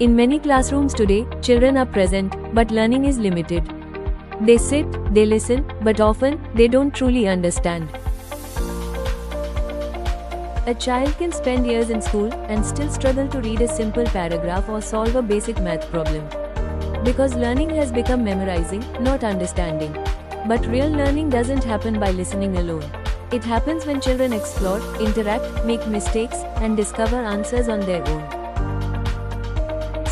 In many classrooms today, children are present, but learning is limited. They sit, they listen, but often, they don't truly understand. A child can spend years in school and still struggle to read a simple paragraph or solve a basic math problem. Because learning has become memorizing, not understanding. But real learning doesn't happen by listening alone. It happens when children explore, interact, make mistakes, and discover answers on their own.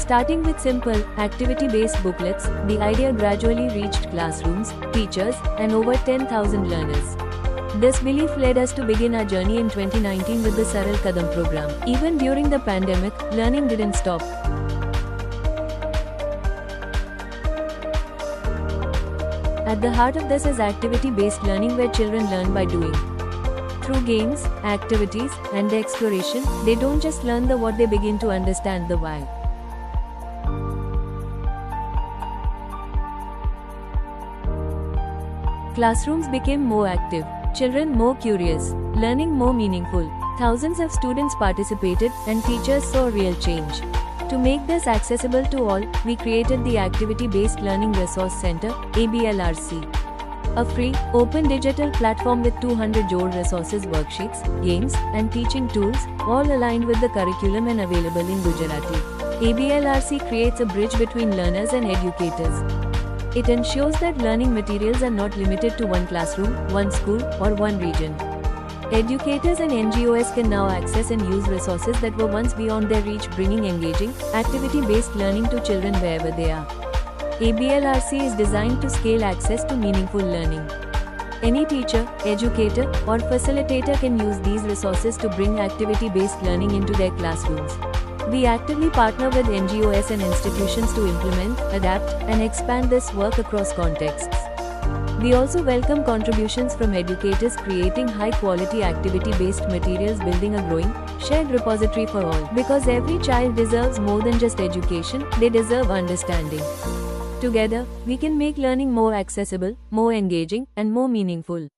Starting with simple, activity-based booklets, the idea gradually reached classrooms, teachers, and over 10,000 learners. This belief led us to begin our journey in 2019 with the Saral Kadam program. Even during the pandemic, learning didn't stop. At the heart of this is activity-based learning, where children learn by doing. Through games, activities, and exploration, they don't just learn the what, they begin to understand the why. Classrooms became more active, children more curious, learning more meaningful. Thousands of students participated, and teachers saw real change. To make this accessible to all, we created the Activity-Based Learning Resource Center, ABLRC. A free, open digital platform with 200 Jod resources, worksheets, games, and teaching tools, all aligned with the curriculum and available in Gujarati. ABLRC creates a bridge between learners and educators. It ensures that learning materials are not limited to one classroom, one school, or one region. Educators and NGOs can now access and use resources that were once beyond their reach, bringing engaging, activity-based learning to children wherever they are. ABLRC is designed to scale access to meaningful learning. Any teacher, educator, or facilitator can use these resources to bring activity-based learning into their classrooms. We actively partner with NGOs and institutions to implement, adapt, and expand this work across contexts. We also welcome contributions from educators creating high-quality activity-based materials, building a growing, shared repository for all. Because every child deserves more than just education, they deserve understanding. Together, we can make learning more accessible, more engaging, and more meaningful.